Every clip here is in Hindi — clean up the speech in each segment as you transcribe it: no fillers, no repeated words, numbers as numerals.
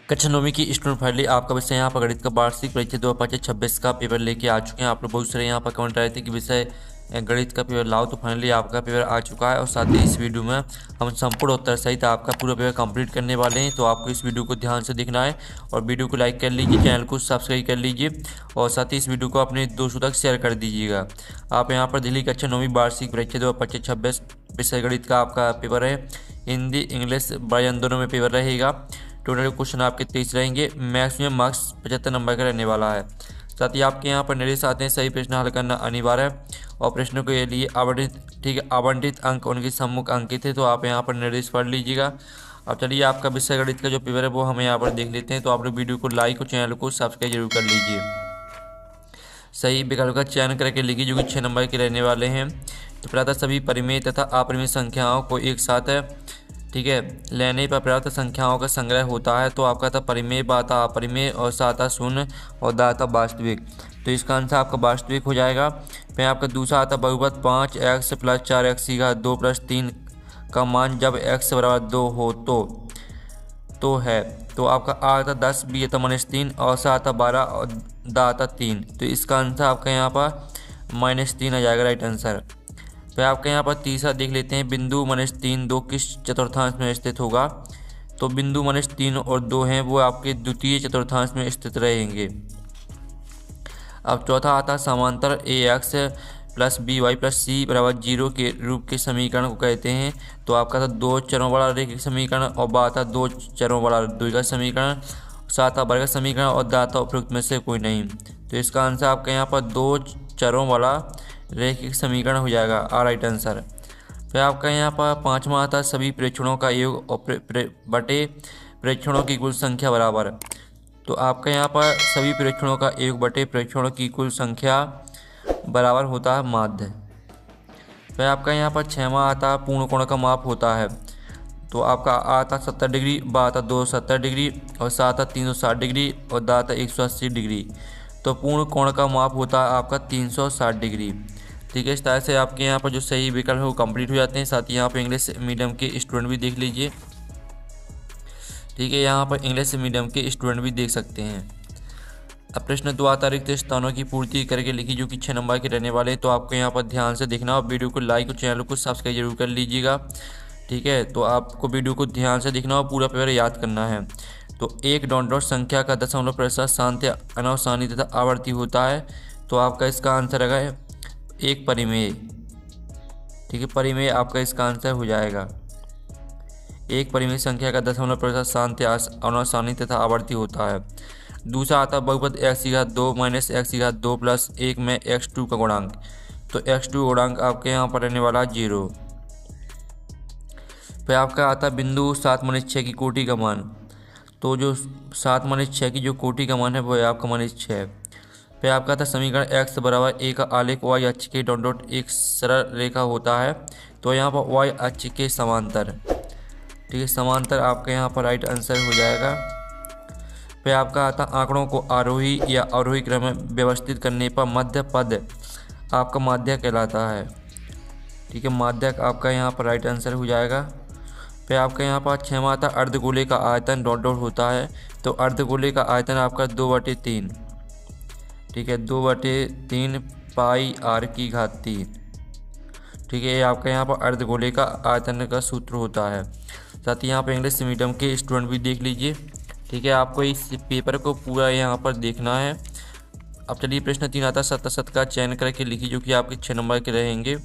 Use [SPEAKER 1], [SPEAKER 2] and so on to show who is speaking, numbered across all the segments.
[SPEAKER 1] कक्षा नौवीं की स्टूडेंट फाइनली आपका विषय यहाँ पर गणित का वार्षिक परीक्षा 2025-26 का पेपर लेके आ चुके हैं। आप लोग बहुत सारे यहाँ पर कमेंट आए थे कि विषय गणित का पेपर लाओ, तो फाइनली आपका पेपर आ चुका है। और साथ ही इस वीडियो में हम संपूर्ण उत्तर सहित आपका पूरा पेपर कंप्लीट करने वाले हैं, तो आपको इस वीडियो को ध्यान से देखना है और वीडियो को लाइक कर लीजिए, चैनल को सब्सक्राइब कर लीजिए और साथ ही इस वीडियो को अपने दोस्तों तक शेयर कर दीजिएगा। आप यहाँ पर दिल्ली कक्षा नौवीं वार्षिक परीक्षा 2025-26 विषय गणित का आपका पेपर है। हिंदी इंग्लिश बयान दोनों में पेपर रहेगा। टोटल क्वेश्चन आपके 23 रहेंगे। मैक्सिमम मार्क्स 75 नंबर का रहने वाला है। साथ ही आपके यहाँ पर निर्देश आते हैं सही प्रश्न हल करना अनिवार्य है और प्रश्नों के लिए आवंटित अंक उनके सम्मुख अंकित है, तो आप यहाँ पर निर्देश पढ़ लीजिएगा। अब चलिए आपका विषय गणित का जो पेपर है वो हम यहाँ पर देख लेते हैं। तो आप लोग वीडियो को लाइक और चैनल को सब्सक्राइब जरूर कर लीजिए। सही विकल्प का चयन करके लिखिए जो कि 6 नंबर के रहने वाले हैं। तो प्रातः सभी परिमेय तथा अपरिमेय संख्याओं को एक साथ लेने पर प्राप्त संख्याओं का संग्रह होता है। तो आपका था परिमेय, बाता अपरिमेय और साता शून्य और दाता वास्तविक। तो इसका आंसर आपका वास्तविक हो जाएगा। फिर आपका दूसरा आता बहुपद 5x + 4x की घात 2 + 3 का मान जब x = 2 हो तो है। तो आपका आता 10, b आता -3 और सा आता 12 और दा आता 3। तो इसका आंसर आपका यहाँ पर -3 आ जाएगा, राइट आंसर। फिर आपके यहाँ पर तीसरा देख लेते हैं। बिंदु -3 2 किस चतुर्थांश में स्थित होगा? तो बिंदु -3 और 2 हैं वो आपके द्वितीय चतुर्थांश में स्थित रहेंगे। अब चौथा आता समांतर ax + by + c = 0 के रूप के समीकरण को कहते हैं। तो आपका था 2 चरों वाला रैखिक समीकरण और बाता 2 चरों वाला द्विघात समीकरण, साता वर्ग समीकरण और दाता उपरोक्त में से कोई नहीं। तो इसका आंसर आपका यहाँ पर 2 चरों वाला रैखिक समीकरण हो जाएगा, राइट आंसर। फिर आपका यहाँ पर पांचवा आता सभी प्रेक्षणों का योग और बटे प्रेक्षणों की कुल संख्या बराबर। तो आपका यहाँ पर सभी प्रेक्षणों का योग बटे प्रेक्षणों की कुल संख्या बराबर होता है माध्य। फिर आपका यहाँ पर छठवां आता पूर्ण कोण का माप होता है। तो आपका आता 70 डिग्री, बा आता 270 डिग्री और सा आता 360 डिग्री और दा आता 180 डिग्री। तो पूर्ण कोण का माप होता है आपका 360 डिग्री। ठीक है, इस तरह से आपके यहाँ पर जो सही विकल्प है वो कंप्लीट हो जाते हैं। साथ ही यहाँ पर इंग्लिश मीडियम के स्टूडेंट भी देख लीजिए। ठीक है, यहाँ पर इंग्लिश मीडियम के स्टूडेंट भी देख सकते हैं। अब प्रश्न 2 आता रिक्त स्थानों की पूर्ति करके लिखी जो कि 6 नंबर के रहने वाले हैं। तो आपको यहाँ पर ध्यान से देखना और वीडियो को लाइक और चैनल को सब्सक्राइब जरूर कर लीजिएगा। ठीक है, तो आपको वीडियो को ध्यान से देखना और पूरा पेपर याद करना है। तो एक डॉट संख्या का दशमलव प्रसार शांत अनावसानी तथा आवर्ती होता है। तो आपका इसका आंसर है एक परिमेय। ठीक है, परिमेय आपका इसका आंसर हो जाएगा। एक परिमेय संख्या का दशमलव प्रसार शांत अनावसानी तथा आवर्ती होता है। दूसरा आता बहुपद x की घात 2 - x की घात 2 + 1 में x2 का गुणांक। तो x2 गुणांक आपके यहाँ पर रहने वाला 0। फिर आपका आता बिंदु 7 - 6 की कोटि का मान। तो जो 7 - 6 की जो कोटि का मान है वो है आपका -6। फिर आपका आता समीकरण x = a का आलेख y अक्ष के डॉट एक सरल रेखा होता है। तो यहाँ पर y अक्ष के समांतर। ठीक है, समांतर आपका यहाँ पर राइट आंसर हो जाएगा। फिर आपका आता आंकड़ों को आरोही या अवरोही क्रम में व्यवस्थित करने पर मध्य पद आपका माध्यक कहलाता है। ठीक है, माध्यक आपका यहाँ पर राइट आंसर हो जाएगा। फिर आपका यहाँ पर 6वां आता अर्धगोले का आयतन डॉट होता है। तो अर्धगोले का आयतन आपका 2/3। ठीक है, 2/3 पाई r की घात 3। ठीक है, ये आपका यहाँ पर अर्धगोले का आयतन का सूत्र होता है। साथ ही यहाँ पर इंग्लिश मीडियम के स्टूडेंट भी देख लीजिए। ठीक है, आपको इस पेपर को पूरा यहाँ पर देखना है। अब चलिए प्रश्न 3 आता शत का चयन करके लिखिए जो कि आपके 6 नंबर के रहेंगे।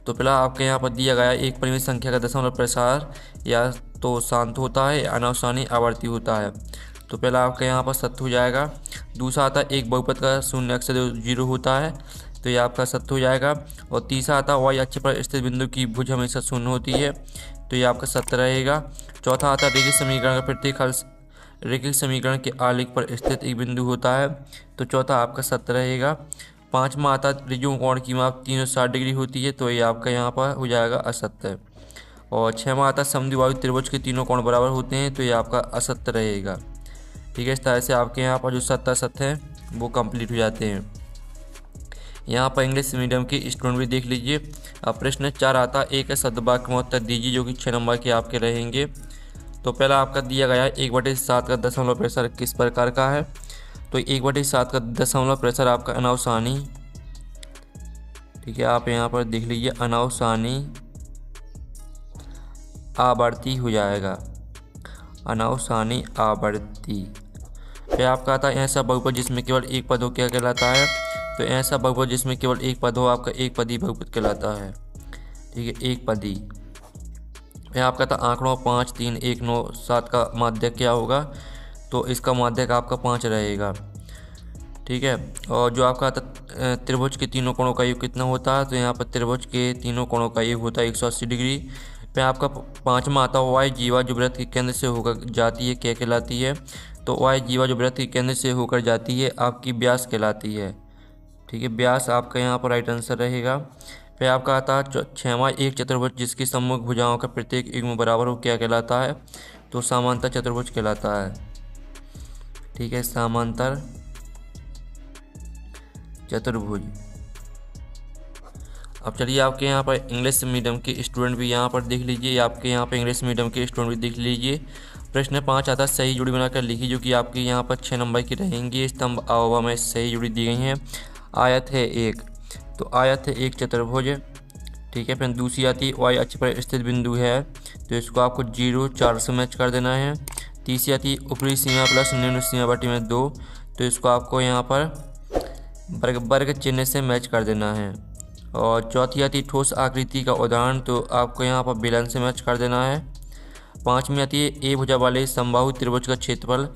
[SPEAKER 1] तो पहला आपके यहाँ पर दिया गया एक परिमेय संख्या का दशमलव प्रसार या तो शांत होता है या अनावसानी आवर्ती होता है। तो पहला आपका यहाँ पर सत्य हो जाएगा। दूसरा आता एक बहुपद का शून्य अक्ष 0 होता है। तो ये आपका सत्य हो जाएगा। और तीसरा आता y अक्ष पर स्थित बिंदु की भुज हमेशा शून्य होती है। तो ये आपका सत्य रहेगा। चौथा आता रैखिक समीकरण का प्रत्येक हल रैखिक समीकरण के आलेख पर स्थित एक बिंदु होता है। तो चौथा आपका सत्य रहेगा। पांचवा आता त्रिज्यीय कोण की माप 360 डिग्री होती है। तो ये आपका यहाँ पर हो जाएगा असत्य। और छठवां आता समद्विबाहु त्रिभुज के तीनों कोण बराबर होते हैं। तो ये आपका असत्य रहेगा। ठीक है, इस तरह से आपके यहाँ पर जो सत्य है वो कंप्लीट हो जाते हैं। यहाँ पर इंग्लिश मीडियम के स्टूडेंट भी देख लीजिए। अब प्रश्न 4 आता एक शब्द वाक्य में उत्तर दीजिए जो कि 6 नंबर के आपके रहेंगे। तो पहला आपका दिया गया है 1/7 का दशमलव प्रेशर किस प्रकार का है। तो 1/7 का दशमलव प्रेशर आपका अनावसानी, ठीक है, आप यहाँ पर देख लीजिए अनावसानी आवर्ती हो जाएगा, अनावसानी आवर्ती। फिर आपका आता है ऐसा बहुपद जिसमें केवल एक पद हो, क्या कहलाता है। तो ऐसा बहुपद जिसमें केवल एक पद हो आपका एक पदी बहुपद कहलाता है, ठीक है, एक पदी। फिर आपका था आंकड़ों 5, 3, 1, 9, 7 का माध्यक क्या होगा। तो इसका माध्यक आपका 5 रहेगा, ठीक है। और जो आपका आता त्रिभुज के तीनों कोणों का योग कितना होता है। तो यहाँ पर त्रिभुज के तीनों कोणों का योग होता है 180 डिग्री। फिर आपका पाँचवा आता है वाई जीवा जो वृत्त के केंद्र से होकर जाती है, क्या कहलाती है। तो वाई जीवा जो वृत्त के केंद्र से होकर जाती है आपकी व्यास कहलाती है, ठीक है, व्यास आपका यहाँ पर राइट आंसर रहेगा। फिर आपका आता है छठवां एक चतुर्भुज जिसकी सम्मुख भुजाओं का प्रत्येक युग्म बराबर हो, क्या कहलाता है। तो समांतर चतुर्भुज कहलाता है, ठीक है, समांतर चतुर्भुज। अब चलिए आपके यहाँ पर इंग्लिश मीडियम के स्टूडेंट भी यहाँ पर देख लीजिए, आपके यहाँ पर इंग्लिश मीडियम के स्टूडेंट भी देख लीजिए। प्रश्न 5 आता है सही जोड़ी बनाकर लिखी, जो कि आपकी यहाँ पर 6 नंबर की रहेंगी। स्तंभ अवयव में सही जोड़ी दी गई हैं। आयत है एक, तो आयत है एक चतुर्भुज, ठीक है। फिर दूसरी आती है वाई अक्ष पर स्थित बिंदु है, तो इसको आपको 0, 4 से मैच कर देना है। तीसरी आती है ऊपरी सीमा प्लस निम्न सीमा बटी में 2, तो इसको आपको यहाँ पर वर्ग चिन्ह से मैच कर देना है। और चौथी आती है ठोस आकृति का उदाहरण, तो आपको यहाँ पर बेलन से मैच कर देना है। पाँचवीं आती है ए भुजा वाले समबाहु त्रिभुज का क्षेत्रफल,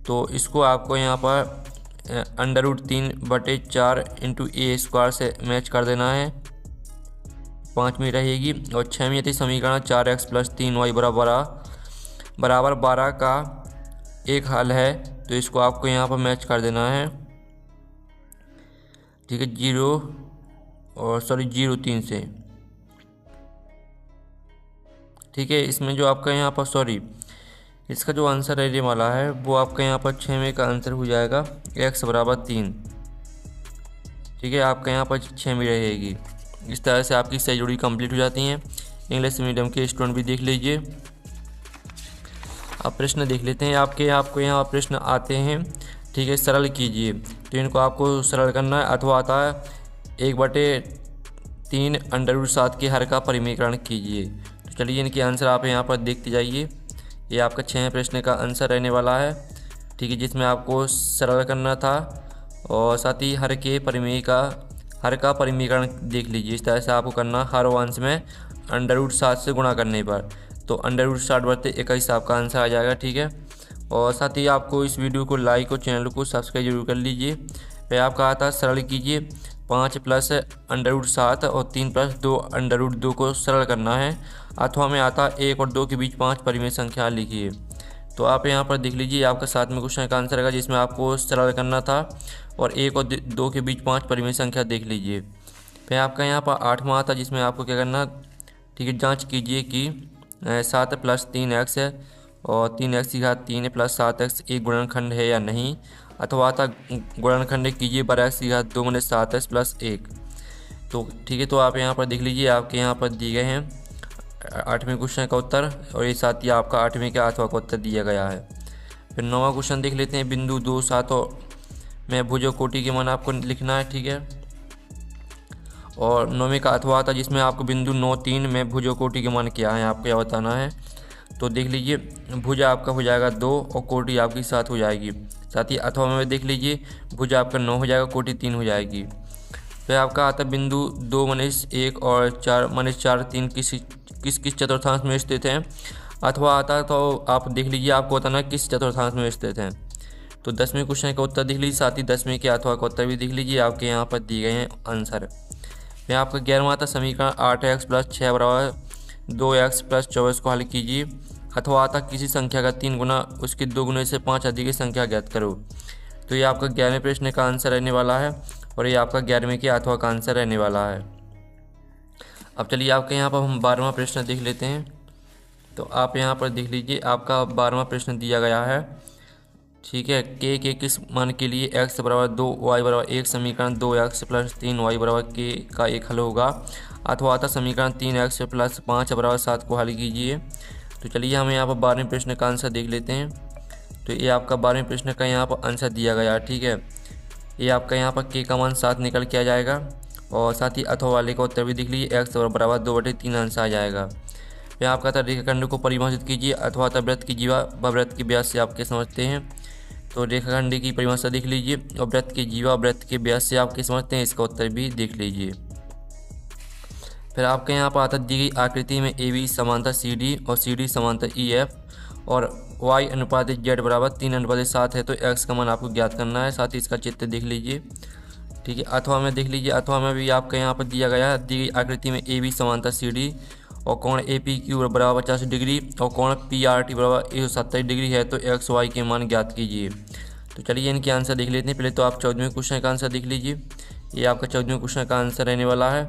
[SPEAKER 1] तो इसको आपको यहाँ पर √3/4 × a² से मैच कर देना है, पाँचवीं रहेगी। और छवीं आती समीकरण 4x + 3y बराबर 12 का एक हल है, तो इसको आपको यहाँ पर मैच कर देना है, ठीक है, 0.3 से, ठीक है। इसमें जो आपका यहाँ पर इसका जो आंसर रहने वाला है वो आपका यहाँ पर 6वें का आंसर हो जाएगा x = 3, ठीक है, आपका यहाँ पर 6वीं रहेगी। इस तरह से आपकी सही जोड़ी कंप्लीट हो जाती हैं। इंग्लिश मीडियम के स्टूडेंट भी देख लीजिए। अब प्रश्न देख लेते हैं। आपको यहाँ प्रश्न आते हैं, ठीक है, सरल कीजिए, तो इनको आपको सरल करना है। अथवा आता है 1/3 √7 के हर का परिमीकरण कीजिए। तो चलिए इनके आंसर आप यहाँ पर देखते जाइए। ये आपका 6वें प्रश्न का आंसर रहने वाला है, ठीक है, जिसमें आपको सरल करना था और साथ ही हर का परिमीकरण देख लीजिए। इस तरह से आपको करना, हर अंश में √7 से गुणा करने पर, तो √7/21 आपका आंसर आ जाएगा, ठीक है। और साथ ही आपको इस वीडियो को लाइक और चैनल को सब्सक्राइब जरूर कर लीजिए। फिर आपका आता है सरल कीजिए, 5 + √7 और 3 + 2 √2 को सरल करना है। अथवा में आता 1 और 2 के बीच 5 परिमेय संख्या लिखिए। तो आप यहाँ पर देख लीजिए, आपका 7वें क्वेश्चन का आंसर रहेगा, जिसमें आपको सरल करना था और 1 और 2 के बीच 5 परिमेय संख्या देख लीजिए। फिर आपका यहाँ पर 8वां आता, जिसमें आपको क्या करना, ठीक है, जांच कीजिए कि 7 + 3x है और 3x की घात 3 + 7x एक गुणनखंड है या नहीं। अथवा आता गुणनखंड कीजिए 12x की घात 2 = 7x + 1। तो ठीक है, तो आप यहाँ पर देख लीजिए, आपके यहाँ पर दिए गए हैं 8वें क्वेश्चन का उत्तर, और ये साथ ही आपका 8वें का अथवा का उत्तर दिया गया है। फिर 9वां क्वेश्चन देख लेते हैं। बिंदु 2, 7 में भुज कोटि के मान आपको लिखना है, ठीक है। और 9वें का अथवा आता, जिसमें आपको बिंदु 9, 3 में भुज कोटि के मान क्या है आपको यह बताना है। तो देख लीजिए, भुजा आपका हो जाएगा 2 और कोटि आपकी 7 हो जाएगी। साथ ही अथवा में देख लीजिए, भुजा आपका 9 हो जाएगा, कोटि 3 हो जाएगी। फिर आपका आता बिंदु 2, -1 और 4, -4, 3 किस चतुर्थांश में स्थित हैं। अथवा आता तो आप देख लीजिए, आपको बताना किस चतुर्थांश में स्थित हैं। तो 10वें क्वेश्चन का उत्तर देख लीजिए, साथ ही 10वें के अथवा का उत्तर भी देख लीजिए, आपके यहाँ पर दिए गए हैं आंसर। फिर आपका 11वां आता समीकरण 8x + 6 = 2x + 24 को हल कीजिए। अथवा आता किसी संख्या का 3 गुना उसके 2 गुने से 5 अधिक संख्या ज्ञात करो। तो ये आपका 11वें प्रश्न का आंसर रहने वाला है और ये आपका 11वें के अथवा का आंसर रहने वाला है। अब चलिए आपके यहाँ पर हम 12वां प्रश्न देख लेते हैं। तो आप यहाँ पर देख लीजिए, आपका 12वां प्रश्न दिया गया है, ठीक है। के किस मान के लिए x = 2 y = 1 समीकरण 2x + 3y = k का एक हल होगा। अथवा आता समीकरण 3x + 5 = 7 को हल कीजिए। तो चलिए हम यहाँ पर 12वें प्रश्न का आंसर देख लेते हैं। तो ये आपका 12वें प्रश्न का यहाँ पर आंसर दिया गया, ठीक है। ये आपका यहाँ पर के का मान 7 निकल के आ जाएगा और साथ ही अथवा वाले का उत्तर भी देख लीजिए, x बराबर 2/3 आंसर आ जाएगा। फिर आपका था रेखाखंड को परिभाषित कीजिए अथवा वृत्त की जीवा व वृत्त के व्यास से आपके समझते हैं। तो रेखाखंड की परिभाषा देख लीजिए और वृत्त की जीवा वृत्त के व्यास से आपके समझते हैं, इसका उत्तर भी देख लीजिए। फिर आपके यहाँ पर आता दी गई आकृति में AB समांतर CD और CD समांतर EF और Y अनुपातिक Z बराबर 3:7 है। तो x का मान आपको ज्ञात करना है, साथ ही इसका चित्र देख लीजिए, ठीक है। अथवा में देख लीजिए, अथवा में भी आपके यहाँ पर दिया गया है, दी गई आकृति में AB समांतर CD और कोण APQ बराबर 50 डिग्री और कोण PRT बराबर 170 डिग्री है। तो x y के मान ज्ञात कीजिए। तो चलिए इनके आंसर देख लेते हैं। पहले तो आप 14वें क्वेश्चन का आंसर देख लीजिए। ये आपका 14वें क्वेश्चन का आंसर रहने वाला है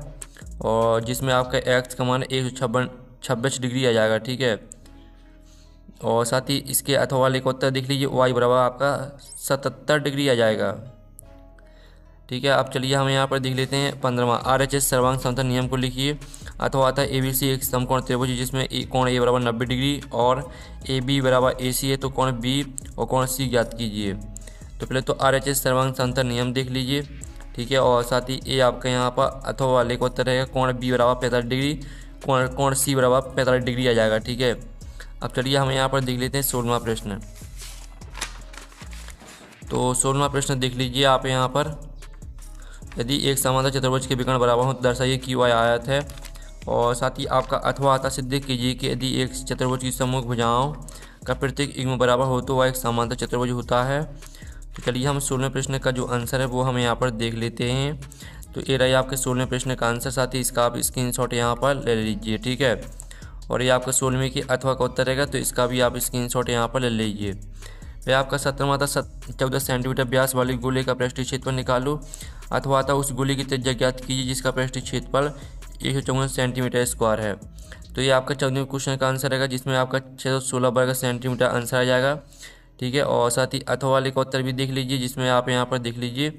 [SPEAKER 1] और जिसमें आपका x का मान 126 डिग्री आ जाएगा, ठीक है। और साथ ही इसके अथवा वाले का उत्तर देख लीजिए, y बराबर आपका 77 डिग्री आ जाएगा, ठीक है। अब चलिए हम यहाँ पर देख लेते हैं 15वां RHS सर्वांग समतल नियम को लिखिए। अथवा आता है ABC एक समकोण त्रिभुज जिसमें कोण A बराबर 90 डिग्री और AB बराबर AC है। तो कोण B और कोण C ज्ञात कीजिए। तो पहले तो RHS सर्वांग समतल नियम देख लीजिए, ठीक है। और साथ ही ये आपका यहाँ पर अथवा वाले का उत्तर रहेगा, कोण B बराबर 45 डिग्री, कोण C बराबर 45 डिग्री आ जाएगा, ठीक है। अब चलिए हम यहाँ पर देख लेते हैं 16वां प्रश्न। तो 16वां प्रश्न देख लीजिए आप यहाँ पर, यदि एक समांतर चतुर्भुज के विकर्ण बराबर हो तो दर्शाइए कि y आयत है। और साथ ही आपका अथवा आता सिद्ध कीजिए कि यदि एक चतुर्भुज की सम्मुख भुजाओं का प्रत्येक युग्म बराबर हो तो वह एक समांतर चतुर्भुज होता है। तो चलिए हम 16वें प्रश्न का जो आंसर है वो हम यहाँ पर देख लेते हैं। तो ये रही आपके 16वें प्रश्न का आंसर, साथ ही इसका आप स्क्रीनशॉट यहाँ पर ले लीजिए, ठीक है। और ये आपका 16वें की अथवा का उत्तर रहेगा, तो इसका भी आप स्क्रीनशॉट यहाँ पर ले लीजिए। फिर आपका 17वां था 14 सेंटीमीटर व्यास वाली गोले का पृष्ठीय क्षेत्रफल निकालो। अथवा था उस गोले की त्रिज्या ज्ञात कीजिए जिसका पृष्ठीय क्षेत्रफल 154 सेंटीमीटर स्क्वायर है। तो ये आपका 14वें क्वेश्चन का आंसर रहेगा, जिसमें आपका 616 वर्ग सेंटीमीटर आंसर आ जाएगा, ठीक है। और साथ ही अथवा वाले का उत्तर भी देख लीजिए, जिसमें आप यहाँ पर देख लीजिए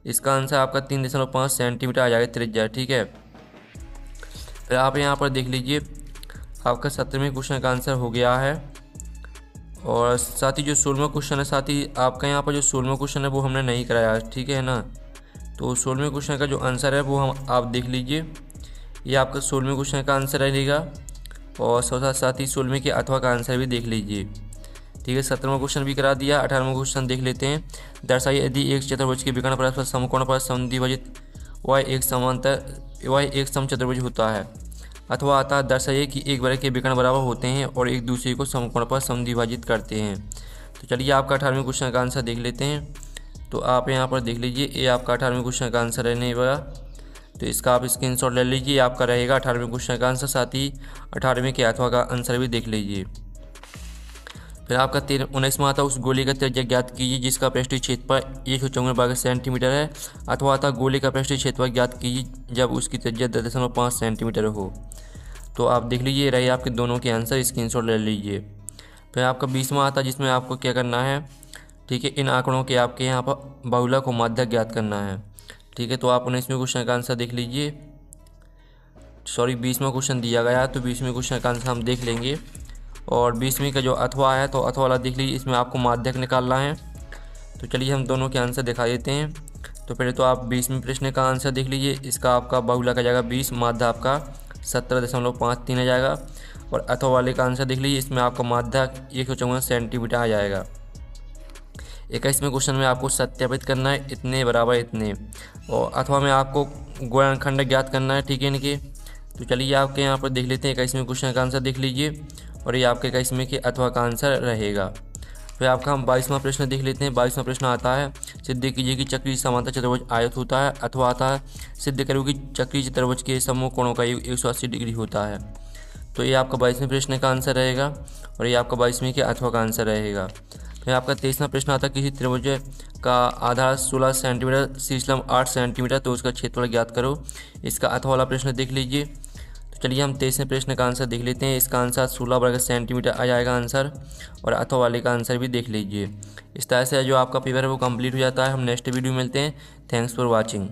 [SPEAKER 1] इसका आंसर आपका 3.5 सेंटीमीटर आ जाएगा त्रिज्या, ठीक है। फिर आप यहाँ पर देख लीजिए आपका 17वें क्वेश्चन का आंसर हो गया है। और साथ ही जो 16वां क्वेश्चन है, साथ ही आपका यहाँ पर जो 16वां क्वेश्चन है वो हमने नहीं कराया, ठीक है ना। तो 16वें क्वेश्चन का जो आंसर है वो हम आप देख लीजिए, ये आपका 16वें क्वेश्चन का आंसर रहेगा। और साथ ही 16वें के अथवा का आंसर भी देख लीजिए, ठीक है। 17वां क्वेश्चन भी करा दिया। 18वां क्वेश्चन देख लेते हैं। दर्शाइए यदि एक चतुर्भुज के विकर्ण परस्पर समकोण पर समद्विभाजित वह एक समचतुर्भुज होता है। अथवा आता है दर्शाइए कि एक वर्ग के विकर्ण बराबर होते हैं और एक दूसरे को समकोण पर समद्विभाजित करते हैं। तो चलिए आपका 18वें क्वेश्चन का आंसर देख लेते हैं। तो आप यहाँ पर देख लीजिए, ये आपका 18वें क्वेश्चन का आंसर रहने वाला, तो इसका आप स्क्रीनशॉट ले लीजिए, आपका रहेगा 18वें क्वेश्चन का आंसर। साथ ही 18वें के अथवा का आंसर भी देख लीजिए। फिर आपका 19वां आता उस गोले का त्रिज्या ज्ञात कीजिए जिसका पृष्ठीय क्षेत्रफल 154 वर्ग सेंटीमीटर है। अथवा आता गोले का पृष्ठीय क्षेत्रफल ज्ञात कीजिए जब उसकी त्रिज्या 10.5 सेंटीमीटर हो। तो आप देख लीजिए रहे आपके दोनों के आंसर, स्क्रीनशॉट ले लीजिए। फिर आपका 20वां आता जिसमें आपको क्या करना है, ठीक है, इन आंकड़ों के आपके यहाँ पर बहुलक और माध्यक ज्ञात करना है, ठीक है। तो आप 19वें क्वेश्चन का आंसर देख लीजिए, 20वां क्वेश्चन दिया गया है, तो 20वें क्वेश्चन का आंसर हम देख लेंगे। और 20वीं का जो अथवा है तो अथवा वाला देख लीजिए, इसमें आपको माध्यक निकालना है। तो चलिए हम दोनों के आंसर दिखा देते हैं। तो पहले तो आप 20वें प्रश्न का आंसर देख लीजिए, इसका आपका बहुलक आ जाएगा 20, माध्य आपका 17.53 आ जाएगा। और अथवा वाले का आंसर देख लीजिए, इसमें आपका माध्यक 154 सेंटीमीटर आ जाएगा। 21वें क्वेश्चन में आपको सत्यापित करना है इतने बराबर इतने, और अथवा में आपको गुणनखंड ज्ञात करना है, ठीक है इनके। तो चलिए आपके यहाँ पर देख लेते हैं 21वें क्वेश्चन का आंसर देख लीजिए, और ये आपके 21वें के अथवा का आंसर रहेगा। फिर आपका हम 22वां प्रश्न देख लेते हैं। 22वां प्रश्न आता है सिद्ध कीजिए कि चक्रीय समांतर चतुर्भुज आयत होता है। अथवा आता है सिद्ध करो कि चक्रीय चतुर्भुज के समूह कोणों का योग 180 डिग्री होता है। तो ये आपका 22वें प्रश्न का आंसर रहेगा, और ये आपका 22वें के अथवा का आंसर रहेगा। फिर आपका 23वां प्रश्न आता है किसी त्रिभुज का आधार 16 सेंटीमीटर, शीर्ष लंब 8 सेंटीमीटर, तो उसका क्षेत्रफल ज्ञात करो। इसका अथवा वाला प्रश्न देख लीजिए। तो चलिए हम 23वें प्रश्न का आंसर देख लेते हैं। इसका आंसर 16 वर्ग सेंटीमीटर आ जाएगा आंसर, और अथवा वाले का आंसर भी देख लीजिए। इस तरह से जो आपका पेपर है वो कंप्लीट हो जाता है। हम नेक्स्ट वीडियो मिलते हैं। Thanks for watching.